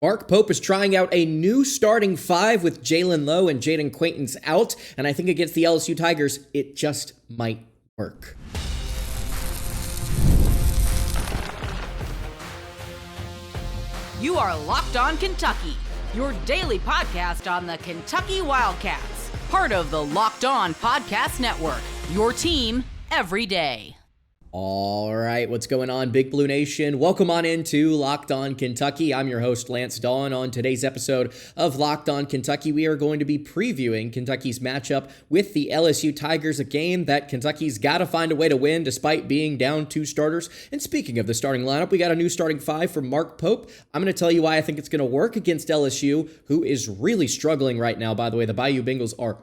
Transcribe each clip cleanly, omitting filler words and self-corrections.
Mark Pope is trying out a new starting five with Jalen Lowe and Jayden Quaintance out, and I think against the LSU Tigers, it just might work. You are Locked On Kentucky, your daily podcast on the Kentucky Wildcats, part of the Locked On Podcast Network, your team every day. All right, what's going on, Big Blue Nation? Welcome on into Locked On Kentucky. I'm your host, Lance Dawe. On today's episode of Locked On Kentucky, we are going to be previewing Kentucky's matchup with the LSU Tigers, a game that Kentucky's got to find a way to win despite being down two starters. And speaking of the starting lineup, we got a new starting five from Mark Pope. I'm going to tell you why I think it's going to work against LSU, who is really struggling right now. By the way, the Bayou Bengals are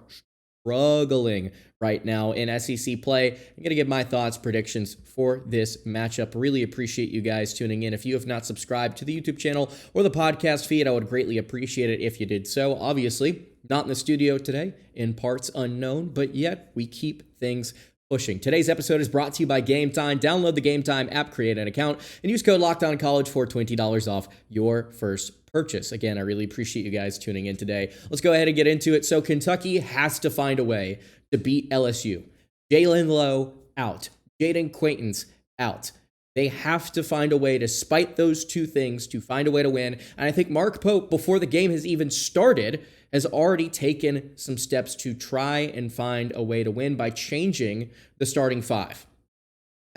struggling right now in SEC play. I'm going to give my thoughts, predictions for this matchup. Really appreciate you guys tuning in. If you have not subscribed to the YouTube channel or the podcast feed, I would greatly appreciate it if you did so. Obviously, not in the studio today, in parts unknown, but yet we keep things pushing. Today's episode is brought to you by Game Time. Download the Game Time app, create an account, and use code LOCKEDONCollege for $20 off your first purchase. Again, I really appreciate you guys tuning in today. Let's go ahead and get into it. So Kentucky has to find a way to beat LSU. Jalen Lowe out. Jayden Quaintance out. They have to find a way, despite those two things, to find a way to win. And I think Mark Pope, before the game has even started, has already taken some steps to try and find a way to win by changing the starting five.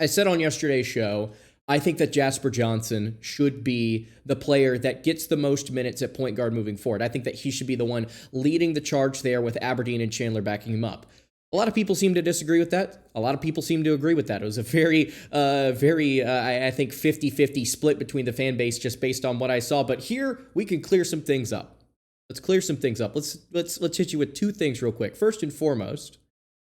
I said on yesterday's show, I think that Jasper Johnson should be the player that gets the most minutes at point guard moving forward. I think that he should be the one leading the charge there with Aberdeen and Chandler backing him up. A lot of people seem to disagree with that. A lot of people seem to agree with that. It was a very, I think 50-50 split between the fan base just based on what I saw. But here we can clear some things up. Let's clear some things up. Let's hit you with two things real quick. First and foremost,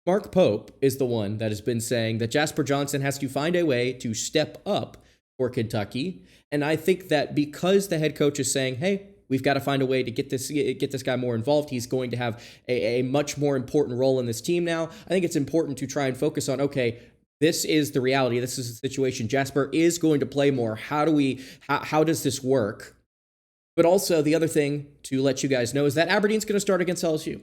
Mark Pope is the one that has been saying that Jasper Johnson has to find a way to step up for Kentucky. And I think that because the head coach is saying, hey, we've got to find a way to get this guy more involved, he's going to have a much more important role in this team now. I think it's important to try and focus on, okay, this is the reality. This is the situation. Jasper is going to play more. How does this work? But also the other thing to let you guys know is that Aberdeen's going to start against LSU.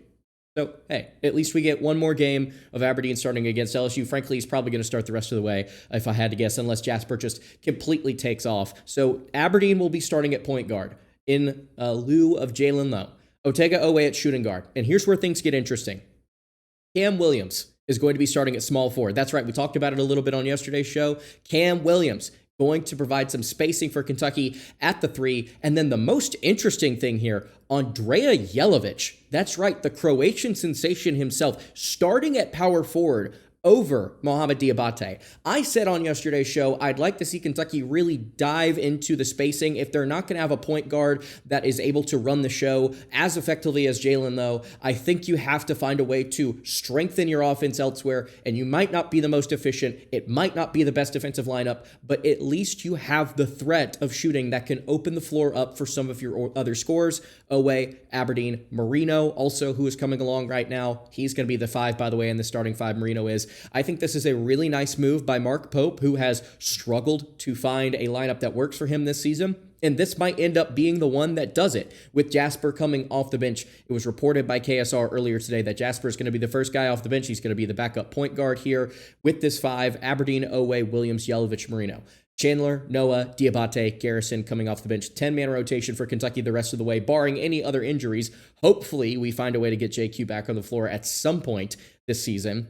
So, hey, at least we get one more game of Aberdeen starting against LSU. Frankly, he's probably going to start the rest of the way, if I had to guess, unless Jasper just completely takes off. So Aberdeen will be starting at point guard in lieu of Jalen Lowe. Otega Owe at shooting guard. And here's where things get interesting. Kam Williams is going to be starting at small forward. That's right. We talked about it a little bit on yesterday's show. Kam Williams going to provide some spacing for Kentucky at the three. And then the most interesting thing here, Andrija Jelavic. That's right, the Croatian sensation himself, starting at power forward over Mohamed Diabate. I said on yesterday's show, I'd like to see Kentucky really dive into the spacing. If they're not going to have a point guard that is able to run the show as effectively as Jalen Lowe, I think you have to find a way to strengthen your offense elsewhere, and you might not be the most efficient. It might not be the best defensive lineup, but at least you have the threat of shooting that can open the floor up for some of your other scorers. Owe, Aberdeen, Marino, also who is coming along right now. He's going to be the five, by the way, and the starting five Marino is. I think this is a really nice move by Mark Pope, who has struggled to find a lineup that works for him this season. And this might end up being the one that does it, with Jasper coming off the bench. It was reported by KSR earlier today that Jasper is going to be the first guy off the bench. He's going to be the backup point guard here with this five: Aberdeen, Owe, Williams, Jelavic, Marino. Chandler, Noah, Diabate, Garrison coming off the bench. 10-man rotation for Kentucky the rest of the way, barring any other injuries. Hopefully, we find a way to get JQ back on the floor at some point this season.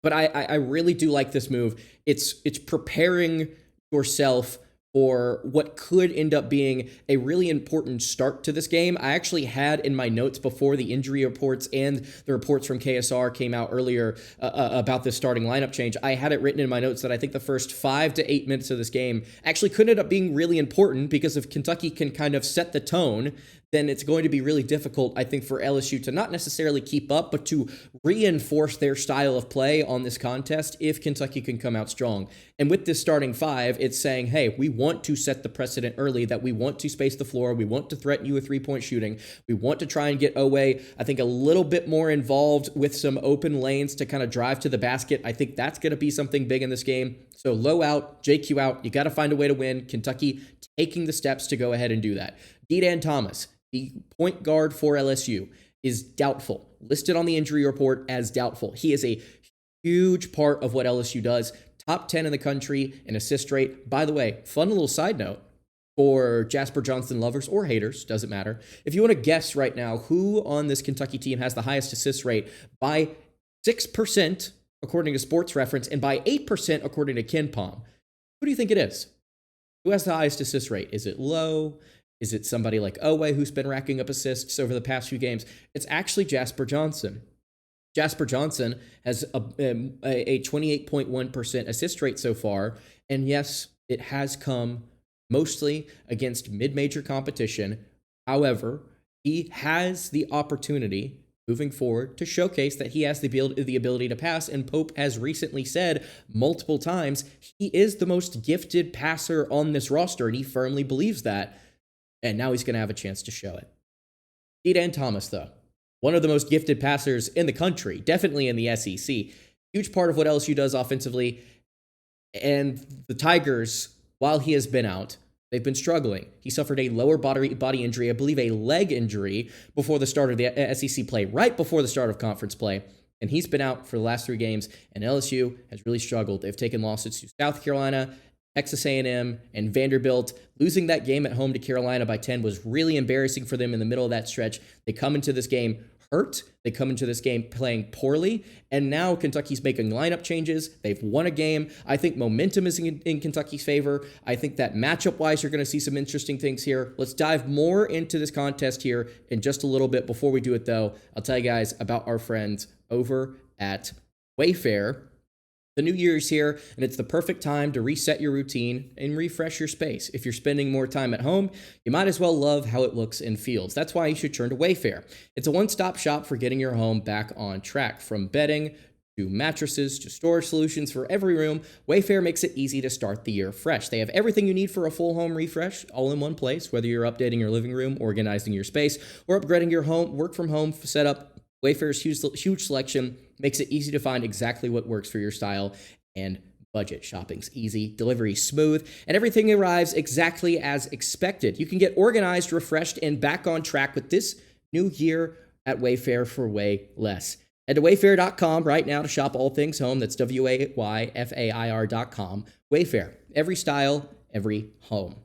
But I really do like this move. It's preparing yourself for what could end up being a really important start to this game. I actually had in my notes before the injury reports and the reports from KSR came out earlier about this starting lineup change. I had it written in my notes that I think the first 5 to 8 minutes of this game actually could end up being really important, because if Kentucky can kind of set the tone, then it's going to be really difficult, I think, for LSU to not necessarily keep up, but to reinforce their style of play on this contest if Kentucky can come out strong. And with this starting five, it's saying, hey, we want to set the precedent early that we want to space the floor. We want to threaten you with three-point shooting. We want to try and get Owe, I think, a little bit more involved with some open lanes to kind of drive to the basket. I think that's going to be something big in this game. So Lowe out, JQ out. You got to find a way to win. Kentucky taking the steps to go ahead and do that. Dedan Thomas, the point guard for LSU, is doubtful, listed on the injury report as doubtful. He is a huge part of what LSU does. Top 10 in the country in assist rate. By the way, fun little side note for Jasper Johnson lovers or haters, doesn't matter. If you want to guess right now who on this Kentucky team has the highest assist rate by 6% according to Sports Reference and by 8% according to KenPom, who do you think it is? Who has the highest assist rate? Is it Lowe? Is it somebody like Dawe who's been racking up assists over the past few games? It's actually Jasper Johnson. Jasper Johnson has a 28.1% assist rate so far. And yes, it has come mostly against mid-major competition. However, he has the opportunity moving forward to showcase that he has the ability to pass. And Pope has recently said multiple times he is the most gifted passer on this roster, and he firmly believes that. And now he's going to have a chance to show it. Dedan Thomas, though, one of the most gifted passers in the country, definitely in the SEC. Huge part of what LSU does offensively. And the Tigers, while he has been out, they've been struggling. He suffered a lower body injury, I believe a leg injury, before the start of the SEC play, right before the start of conference play. And he's been out for the last 3 games, and LSU has really struggled. They've taken losses to South Carolina, Texas A&M, and Vanderbilt. Losing that game at home to Carolina by 10 was really embarrassing for them in the middle of that stretch. They come into this game hurt. They come into this game playing poorly. And now Kentucky's making lineup changes. They've won a game. I think momentum is in Kentucky's favor. I think that matchup-wise, you're going to see some interesting things here. Let's dive more into this contest here in just a little bit. Before we do it, though, I'll tell you guys about our friends over at Wayfair. The new year is here, and it's the perfect time to reset your routine and refresh your space. If you're spending more time at home, you might as well love how it looks and feels. That's why you should turn to Wayfair. It's a one-stop shop for getting your home back on track. From bedding to mattresses to storage solutions for every room, Wayfair makes it easy to start the year fresh. They have everything you need for a full home refresh, all in one place. Whether you're updating your living room, organizing your space, or upgrading your home work-from-home setup, Wayfair's huge selection makes it easy to find exactly what works for your style and budget. Shopping's easy, delivery smooth, and everything arrives exactly as expected. You can get organized, refreshed, and back on track with this new year at Wayfair for way less. Head to wayfair.com right now to shop all things home. That's WAYFAIR.com. Wayfair, every style, every home.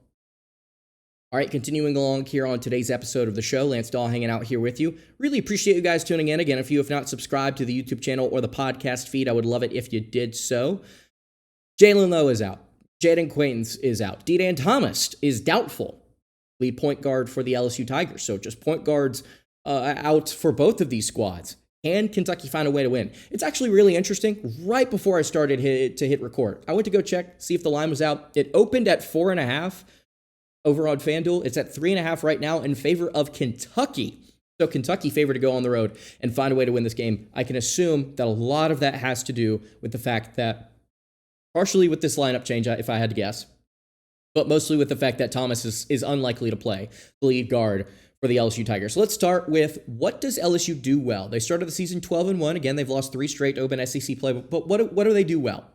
All right, continuing along here on today's episode of the show, Lance Dawe hanging out here with you. Really appreciate you guys tuning in. Again, if you have not subscribed to the YouTube channel or the podcast feed, I would love it if you did so. Jalen Lowe is out. Jayden Quaintance is out. Dedan Thomas is doubtful. Lead point guard for the LSU Tigers. So just point guards out for both of these squads. Can Kentucky find a way to win? It's actually really interesting. Right before I started to hit record, I went to go check, see if the line was out. It opened at 4.5. Over on FanDuel, it's at 3.5 right now in favor of Kentucky. So Kentucky favored to go on the road and find a way to win this game. I can assume that a lot of that has to do with the fact that, partially with this lineup change, if I had to guess, but mostly with the fact that Thomas is unlikely to play the lead guard for the LSU Tigers. So let's start with, what does LSU do well? They started the season 12-1. Again, they've lost 3 straight open SEC play, but what do they do well?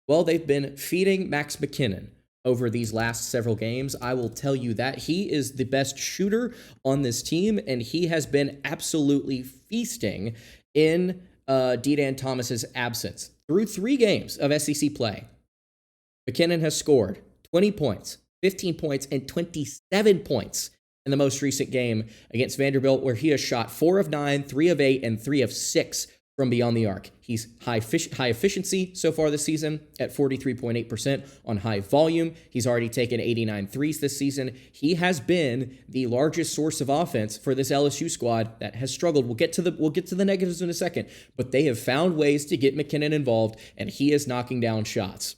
Well, they've been feeding Max McKinnon over these last several games. I will tell you that he is the best shooter on this team, and he has been absolutely feasting in Dedan Thomas's absence. Through 3 games of SEC play, McKinnon has scored 20 points, 15 points, and 27 points in the most recent game against Vanderbilt, where he has shot 4 of 9, 3 of 8, and 3 of 6 from beyond the arc. He's high efficiency so far this season at 43.8% on high volume. He's already taken 89 threes this season. He has been the largest source of offense for this LSU squad that has struggled. We'll get to the negatives in a second, but they have found ways to get McKinnon involved, and he is knocking down shots.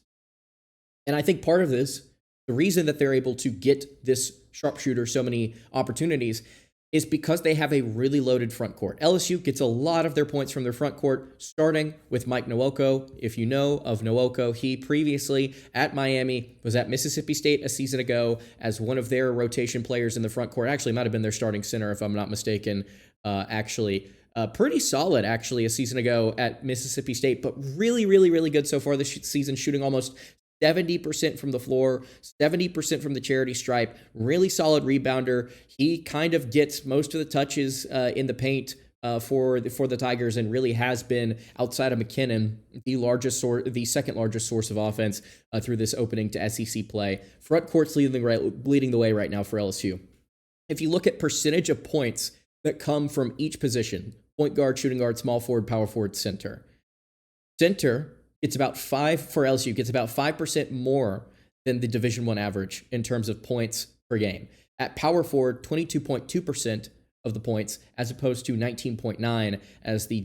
And I think part of this, the reason that they're able to get this sharpshooter so many opportunities, is because they have a really loaded front court. LSU gets a lot of their points from their front court, starting with Mike Nwoko. If you know of Nwoko, he previously at Miami was at Mississippi State a season ago as one of their rotation players in the front court. Actually, might have been their starting center, if I'm not mistaken. Pretty solid, actually, a season ago at Mississippi State, but really, really, really good so far this season, shooting almost 70% from the floor, 70% from the charity stripe, really solid rebounder. He kind of gets most of the touches in the paint for the Tigers, and really has been, outside of McKinnon, the second largest source of offense through this opening to SEC play. Front court's leading the way right now for LSU. If you look at percentage of points that come from each position, point guard, shooting guard, small forward, power forward, center. Center, it's about 5 for LSU, gets about 5% more than the Division I average in terms of points per game. At power forward, 22.2% of the points, as opposed to 19.9 as the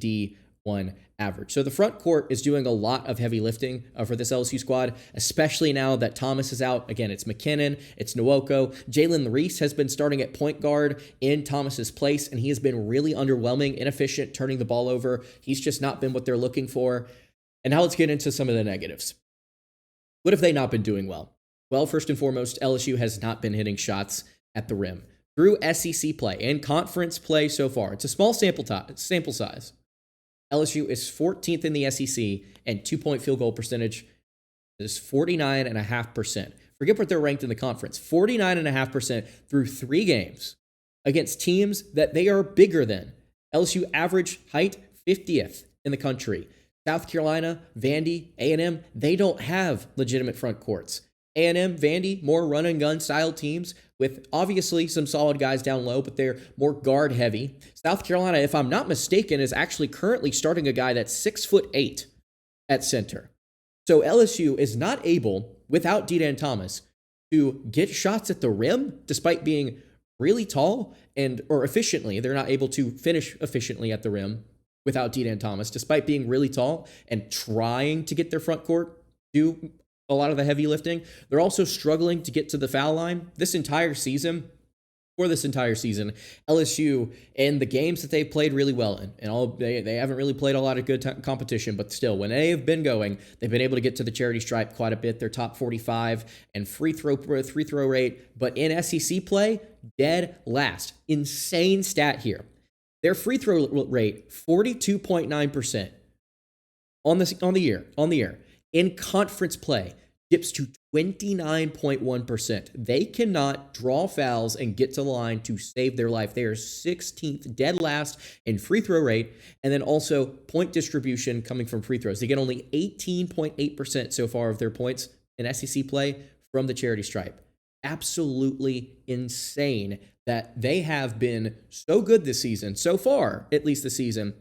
D1 average. So the front court is doing a lot of heavy lifting for this LSU squad, especially now that Thomas is out. Again, it's McKinnon, it's Nwoko. Jalen Reese has been starting at point guard in Thomas's place, and he has been really underwhelming, inefficient, turning the ball over. He's just not been what they're looking for. And now let's get into some of the negatives. What have they not been doing well? Well, first and foremost, LSU has not been hitting shots at the rim. Through SEC play and conference play so far, it's a small sample size. LSU is 14th in the SEC, and 2-point field goal percentage is 49.5%. Forget what they're ranked in the conference. 49.5% through 3 games against teams that they are bigger than. LSU average height 50th in the country. South Carolina, Vandy, A&M, they don't have legitimate front courts. A&M, Vandy, more run and gun style teams with obviously some solid guys down low, but they're more guard heavy. South Carolina, if I'm not mistaken, is actually currently starting a guy that's 6'8" at center. So LSU is not able, without Dedan Thomas, to get shots at the rim despite being really tall or efficiently. They're not able to finish efficiently at the rim without Dedan Thomas, despite being really tall and trying to get their front court do a lot of the heavy lifting. They're also struggling to get to the foul line. For this entire season, LSU, in the games that they've played really well in, and they haven't really played a lot of good competition, but still, when they have been going, they've been able to get to the charity stripe quite a bit. They're top 45 and free throw rate, but in SEC play, dead last. Insane stat here. Their free throw rate, 42.9% on the year. In conference play, dips to 29.1%. They cannot draw fouls and get to the line to save their life. They are 16th, dead last in free throw rate, and then also point distribution coming from free throws. They get only 18.8% so far of their points in SEC play from the charity stripe. Absolutely insane that they have been so good this season, so far, at least this season,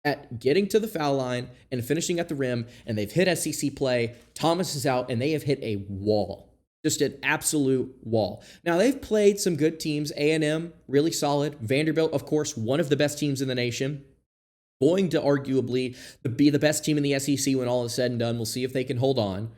at getting to the foul line and finishing at the rim, and they've hit SEC play. Thomas is out, and they have hit a wall, just an absolute wall. Now, they've played some good teams. A&M, really solid. Vanderbilt, of course, one of the best teams in the nation. Going to arguably be the best team in the SEC when all is said and done. We'll see if they can hold on.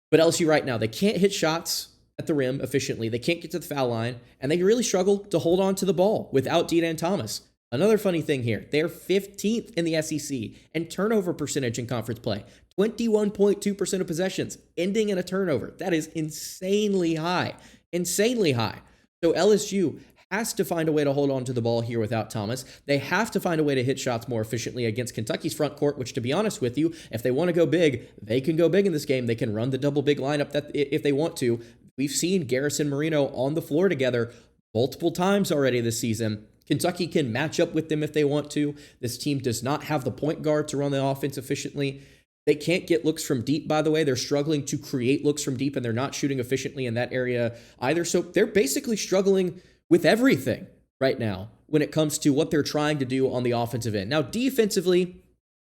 But LSU right now, they can't hit shots at the rim efficiently. They can't get to the foul line, and they really struggle to hold on to the ball without Dedan Thomas. Another funny thing here, they're 15th in the SEC and turnover percentage in conference play. 21.2% of possessions ending in a turnover. That is insanely high. Insanely high. So LSU has to find a way to hold on to the ball here without Thomas. They have to find a way to hit shots more efficiently against Kentucky's front court, which, to be honest with you, if they want to go big, they can go big in this game. They can run the double big lineup that if they want to. We've seen Garrison Marino on the floor together multiple times already this season. Kentucky can match up with them if they want to. This team does not have the point guard to run the offense efficiently. They can't get looks from deep, by the way. They're struggling to create looks from deep, and they're not shooting efficiently in that area either. So they're basically struggling with everything right now when it comes to what they're trying to do on the offensive end. Now, defensively,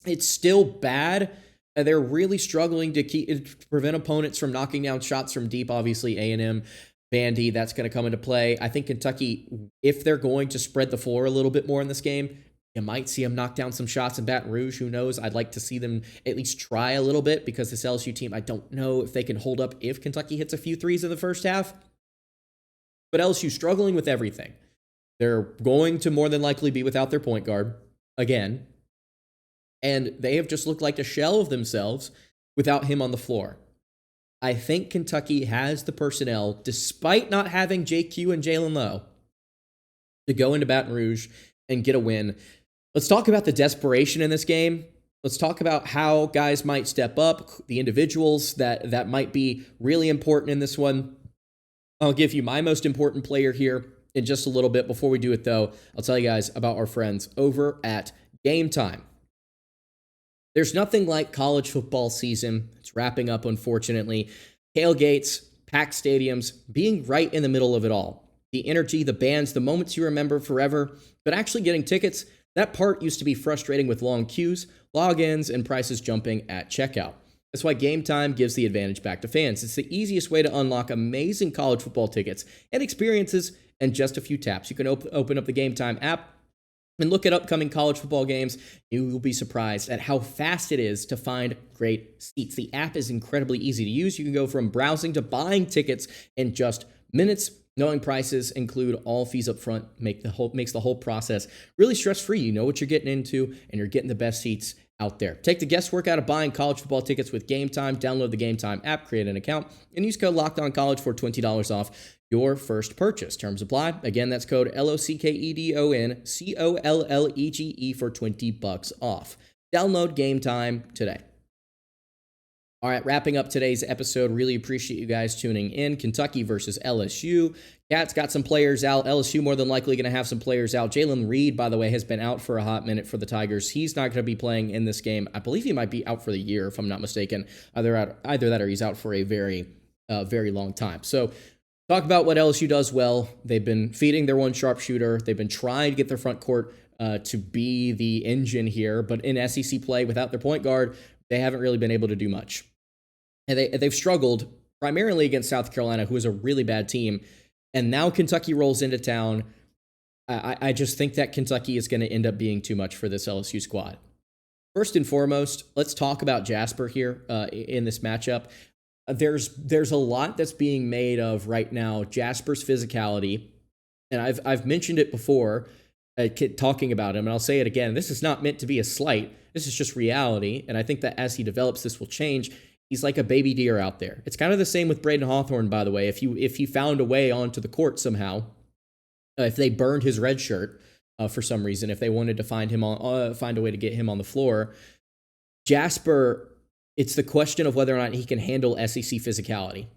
it's still bad. They're really struggling to prevent opponents from knocking down shots from deep. Obviously, A&M, Vandy, that's going to come into play. I think Kentucky, if they're going to spread the floor a little bit more in this game, you might see them knock down some shots in Baton Rouge. Who knows? I'd like to see them at least try a little bit, because this LSU team, I don't know if they can hold up if Kentucky hits a few threes in the first half. But LSU struggling with everything. They're going to more than likely be without their point guard again. And they have just looked like a shell of themselves without him on the floor. I think Kentucky has the personnel, despite not having JQ and Jalen Lowe, to go into Baton Rouge and get a win. Let's talk about the desperation in this game. Let's talk about how guys might step up, the individuals that might be really important in this one. I'll give you my most important player here in just a little bit. Before we do it, though, I'll tell you guys about our friends over at Game Time. There's nothing like college football season. It's wrapping up, unfortunately. Tailgates, packed stadiums, being right in the middle of it all. The energy, the bands, the moments you remember forever. But actually getting tickets, that part used to be frustrating with long queues, logins, and prices jumping at checkout. That's why Game Time gives the advantage back to fans. It's the easiest way to unlock amazing college football tickets and experiences in just a few taps. You can open up the Game Time app and look at upcoming college football games. You will be surprised at how fast it is to find great seats. The app is incredibly easy to use. You can go from browsing to buying tickets in just minutes. Knowing prices include all fees up front makes the whole process really stress-free. You know what you're getting into, and you're getting the best seats out there. Take the guesswork out of buying college football tickets with Game Time. Download the Game Time app, create an account, and use code LOCKEDONCollege for $20 off your first purchase. Terms apply. Again, that's code LOCKEDONCOLLEGE for $20 off. Download Game Time today. All right, wrapping up today's episode. Really appreciate you guys tuning in. Kentucky versus LSU. Cats got some players out. LSU more than likely going to have some players out. Jalen Reed, by the way, has been out for a hot minute for the Tigers. He's not going to be playing in this game. I believe he might be out for the year, if I'm not mistaken. Either that or he's out for a very long time. So talk about what LSU does well. They've been feeding their one sharpshooter. They've been trying to get their front court to be the engine here. But in SEC play, without their point guard, they haven't really been able to do much. And they've struggled primarily against South Carolina, who is a really bad team. And now Kentucky rolls into town. I just think that Kentucky is going to end up being too much for this LSU squad. First and foremost, let's talk about Jasper here in this matchup. There's a lot that's being made of right now Jasper's physicality. And I've mentioned it before, talking about him, and I'll say it again. This is not meant to be a slight. This is just reality. And I think that as he develops, this will change. He's like a baby deer out there. It's kind of the same with Braden Hawthorne, by the way. If he found a way onto the court somehow, if they burned his red shirt for some reason, if they wanted to find a way to get him on the floor, Jasper, it's the question of whether or not he can handle SEC physicality.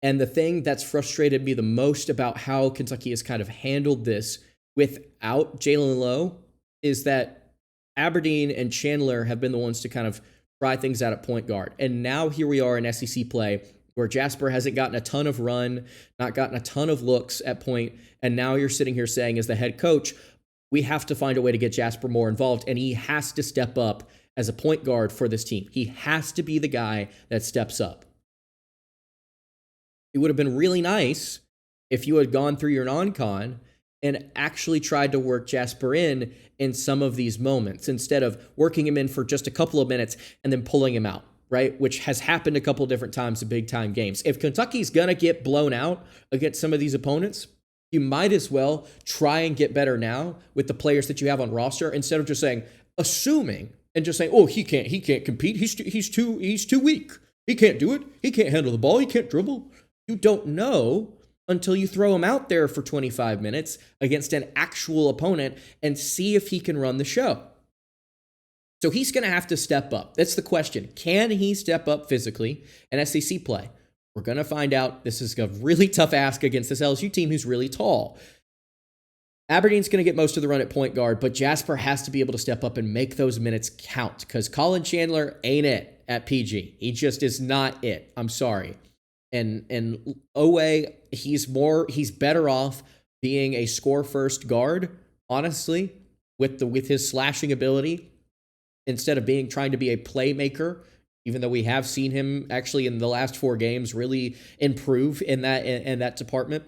And the thing that's frustrated me the most about how Kentucky has kind of handled this without Jalen Lowe is that Aberdeen and Chandler have been the ones to kind of try things out at point guard. And now here we are in SEC play where Jasper hasn't gotten a ton of run, not gotten a ton of looks at point. And now you're sitting here saying, as the head coach, we have to find a way to get Jasper more involved. And he has to step up as a point guard for this team. He has to be the guy that steps up. It would have been really nice if you had gone through your non-con and actually tried to work Jasper in some of these moments instead of working him in for just a couple of minutes and then pulling him out, right? Which has happened a couple of different times in big time games. If Kentucky's going to get blown out against some of these opponents, you might as well try and get better now with the players that you have on roster instead of just assuming and just saying, oh, he can't compete. He's too weak. He can't do it. He can't handle the ball. He can't dribble. You don't know until you throw him out there for 25 minutes against an actual opponent and see if he can run the show. So he's going to have to step up. That's the question. Can he step up physically in SEC play? We're going to find out. This is a really tough ask against this LSU team who's really tall. Aberdeen's going to get most of the run at point guard, but Jasper has to be able to step up and make those minutes count because Colin Chandler ain't it at PG. He just is not it. I'm sorry. And Owe, he's better off being a score-first guard, honestly, with his slashing ability, instead of trying to be a playmaker, even though we have seen him actually in the last 4 games really improve in that department.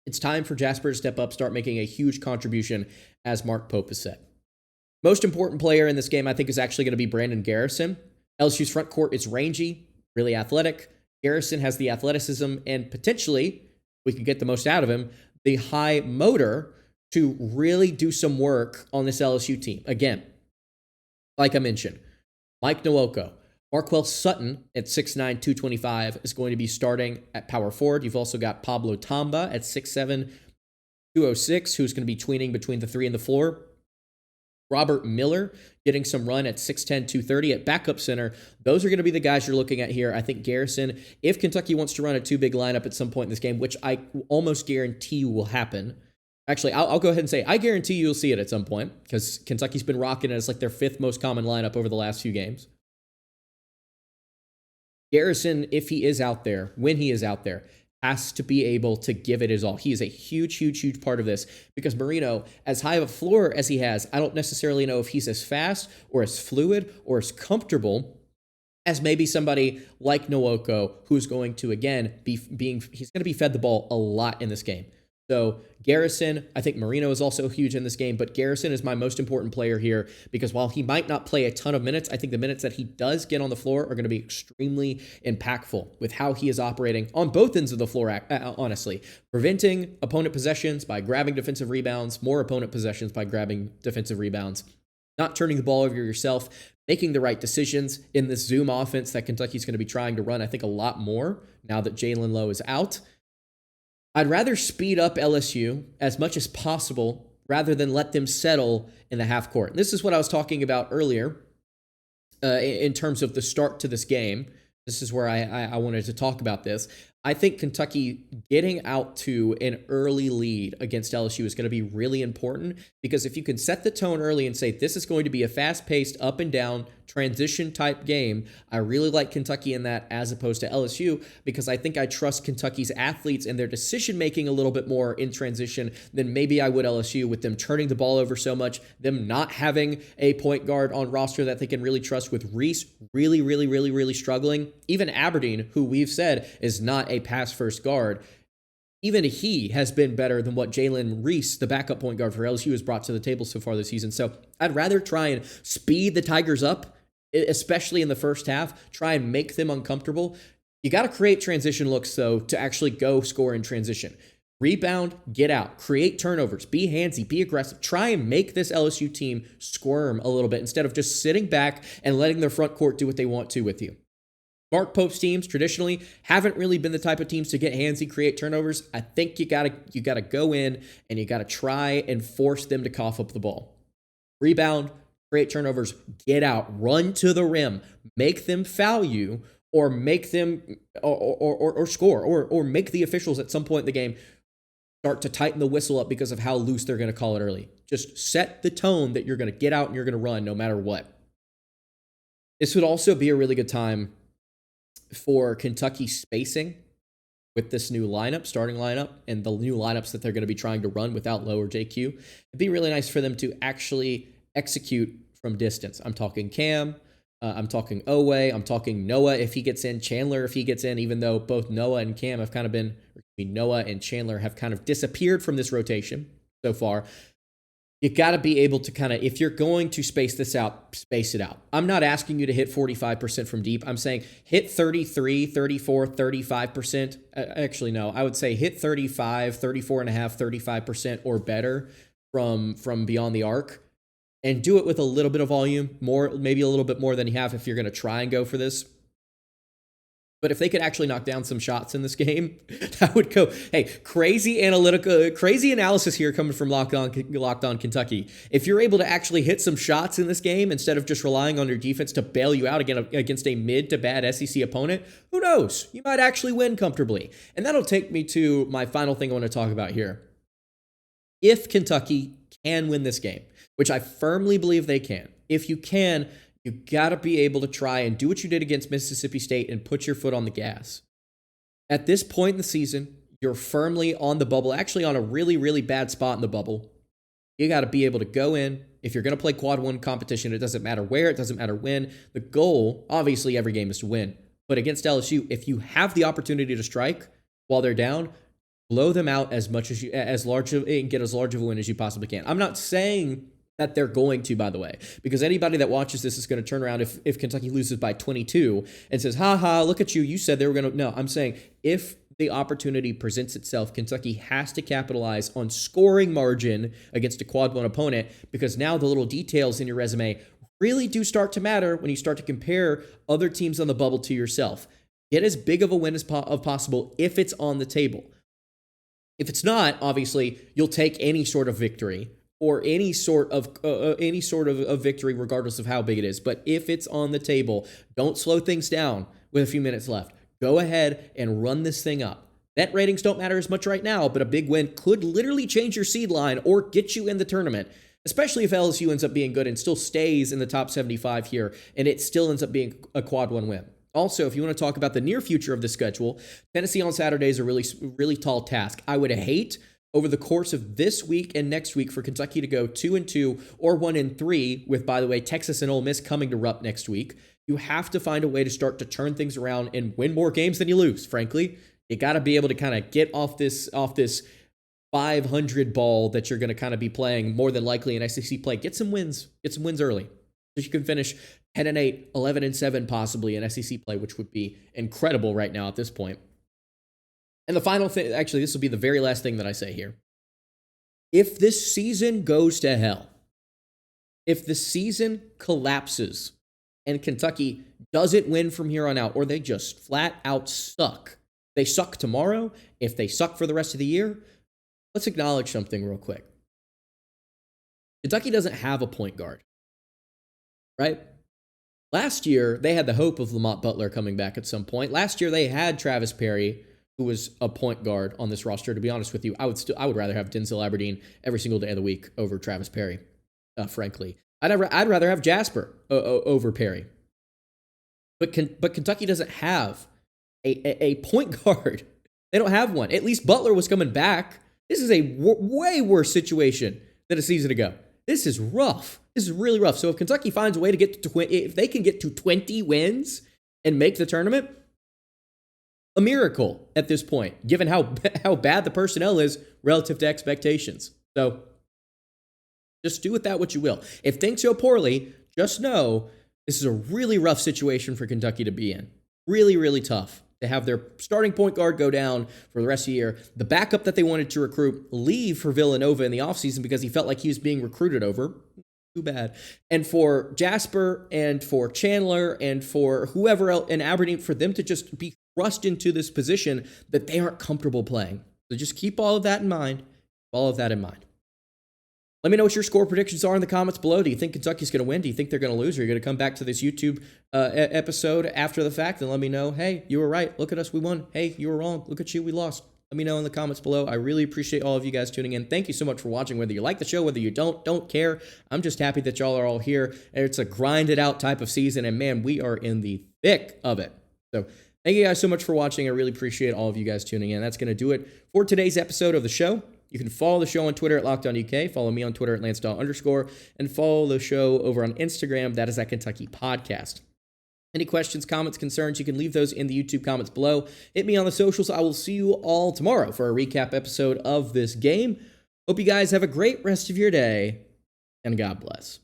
It's time for Jasper to step up, start making a huge contribution, as Mark Pope has said. Most important player in this game, I think, is actually going to be Brandon Garrison. LSU's front court is rangy, really athletic. Garrison has the athleticism and potentially, we could get the most out of him, the high motor to really do some work on this LSU team. Again, like I mentioned, Mike Nwoko, Marquel Sutton at 6'9", 225 is going to be starting at power forward. You've also got Pablo Tamba at 6'7", 206, who's going to be tweening between the 3 and the 4. Robert Miller getting some run at 6'10", 230 at backup center. Those are going to be the guys you're looking at here. I think Garrison, if Kentucky wants to run a two-big lineup at some point in this game, which I almost guarantee will happen. Actually, I'll go ahead and say I guarantee you'll see it at some point because Kentucky's been rocking it as like their 5th most common lineup over the last few games. Garrison, if he is out there, when he is out there, has to be able to give it his all. He is a huge, huge, huge part of this because Marino, as high of a floor as he has, I don't necessarily know if he's as fast or as fluid or as comfortable as maybe somebody like Nwoko, who's going to, again, he's going to be fed the ball a lot in this game. So Garrison, I think Marino is also huge in this game, but Garrison is my most important player here because while he might not play a ton of minutes, I think the minutes that he does get on the floor are going to be extremely impactful with how he is operating on both ends of the floor, honestly. Preventing opponent possessions by grabbing defensive rebounds, more opponent possessions by grabbing defensive rebounds, not turning the ball over yourself, making the right decisions in this Zoom offense that Kentucky's going to be trying to run, I think, a lot more now that Jalen Lowe is out. I'd rather speed up LSU as much as possible rather than let them settle in the half court. And this is what I was talking about earlier in terms of the start to this game. This is where I wanted to talk about this. I think Kentucky getting out to an early lead against LSU is going to be really important because if you can set the tone early and say this is going to be a fast-paced, up and down, transition type game, I really like Kentucky in that as opposed to LSU because I think I trust Kentucky's athletes and their decision-making a little bit more in transition than maybe I would LSU with them turning the ball over so much, them not having a point guard on roster that they can really trust with Reese really struggling. Even Aberdeen, who we've said is not a pass-first guard, even he has been better than what Jalen Reese, the backup point guard for LSU, has brought to the table so far this season. So I'd rather try and speed the Tigers up, especially in the first half, try and make them uncomfortable. You got to create transition looks, though, to actually go score in transition. Rebound, get out, create turnovers, be handsy, be aggressive. Try and make this LSU team squirm a little bit instead of just sitting back and letting their front court do what they want to with you. Mark Pope's teams traditionally haven't really been the type of teams to get handsy, create turnovers. I think you gotta go in and you gotta try and force them to cough up the ball. Rebound, create turnovers, get out, run to the rim, make them foul you, or make them or score, or make the officials at some point in the game start to tighten the whistle up because of how loose they're going to call it early. Just set the tone that you're going to get out and you're going to run no matter what. This would also be a really good time for Kentucky spacing with this new lineup, starting lineup, and the new lineups that they're going to be trying to run without Lowe or JQ. It'd be really nice for them to actually execute from distance. I'm talking Kam, I'm talking Owe, I'm talking Noah if he gets in, Chandler if he gets in, even though both Noah and Kam have kind of been, Noah and Chandler have kind of disappeared from this rotation so far. You got to be able to kind of, if you're going to space this out, space it out. I'm not asking you to hit 45% from deep. I'm saying hit 33, 34, 35%. Actually, no, I would say hit 35, 34.5, 35% or better from beyond the arc. And do it with a little bit of volume, more, maybe a little bit more than you have if you're going to try and go for this. But if they could actually knock down some shots in this game, that would go. Hey, crazy analysis here coming from Locked On Kentucky. If you're able to actually hit some shots in this game instead of just relying on your defense to bail you out against a mid to bad SEC opponent, who knows? You might actually win comfortably. And that'll take me to my final thing I want to talk about here. If Kentucky can win this game, which I firmly believe they can, if you can, you got to be able to try and do what you did against Mississippi State and put your foot on the gas. At this point in the season, you're firmly on the bubble, actually on a really bad spot in the bubble. You got to be able to go in. If you're going to play quad one competition, it doesn't matter where, it doesn't matter when. The goal, obviously, every game is to win. But against LSU, if you have the opportunity to strike while they're down, blow them out and get as large of a win as you possibly can. I'm not saying that they're going to, by the way, because anybody that watches this is going to turn around if Kentucky loses by 22 and says, look at you, you said they were going to. No, I'm saying if the opportunity presents itself, Kentucky has to capitalize on scoring margin against a quad one opponent, because now the little details in your resume really do start to matter when you start to compare other teams on the bubble to yourself. Get as big of a win as possible if it's on the table. If it's not, obviously, you'll take any sort of victory or any sort of a victory, regardless of how big it is. But if it's on the table, don't slow things down with a few minutes left. Go ahead and run this thing up. Net ratings don't matter as much right now, but a big win could literally change your seed line or get you in the tournament, especially if LSU ends up being good and still stays in the top 75 here, and it still ends up being a quad one win. Also, if you want to talk about the near future of the schedule, Tennessee on Saturday is a really tall task. I would hate over the course of this week and next week for Kentucky to go 2-2 or 1-3 with, by the way, Texas and Ole Miss coming to Rupp next week. You have to find a way to start to turn things around and win more games than you lose, frankly. You got to be able to kind of get off this 500 ball that you're going to kind of be playing more than likely in SEC play. Get some wins early so you can finish 10-8, 11-7 possibly in SEC play, which would be incredible right now at this point. And the final thing, actually, this will be the very last thing that I say here. If this season goes to hell, if the season collapses and Kentucky doesn't win from here on out, or they just flat out suck, they suck tomorrow, if they suck for the rest of the year, let's acknowledge something real quick. Kentucky doesn't have a point guard, right? Last year, they had the hope of Lamont Butler coming back at some point. Last year, they had Travis Perry, who was a point guard on this roster. To be honest with you, I would rather have Denzel Aberdeen every single day of the week over Travis Perry, frankly. I'd rather have Jasper over Perry. But Kentucky doesn't have a point guard. They don't have one. At least Butler was coming back. This is a way worse situation than a season ago. This is rough. This is really rough. So if Kentucky finds a way to get to if they can get to 20 wins and make the tournament, a miracle at this point, given how bad the personnel is relative to expectations. So just do with that what you will. If things go poorly, just know this is a really rough situation for Kentucky to be in. Really, really tough to have their starting point guard go down for the rest of the year. The backup that they wanted to recruit leave for Villanova in the offseason because he felt like he was being recruited over. Too bad. And for Jasper and for Chandler and for whoever else in Aberdeen, for them to just be thrust into this position that they aren't comfortable playing. So just keep all of that in mind. Let me know what your score predictions are in the comments below. Do you think Kentucky's going to win? Do you think they're going to lose? Or are you going to come back to this YouTube episode after the fact and let me know, hey, you were right. Look at us. We won. Hey, you were wrong. Look at you. We lost. Let me know in the comments below. I really appreciate all of you guys tuning in. Thank you so much for watching. Whether you like the show, whether you don't care. I'm just happy that y'all are all here. And it's a grinded out type of season. And man, we are in the thick of it. So thank you guys so much for watching. I really appreciate all of you guys tuning in. That's going to do it for today's episode of the show. You can follow the show on Twitter at LockedOnUK. Follow me on Twitter at LanceDawe_. And follow the show over on Instagram. That is at Kentucky Podcast. Any questions, comments, concerns, you can leave those in the YouTube comments below. Hit me on the socials. I will see you all tomorrow for a recap episode of this game. Hope you guys have a great rest of your day, and God bless.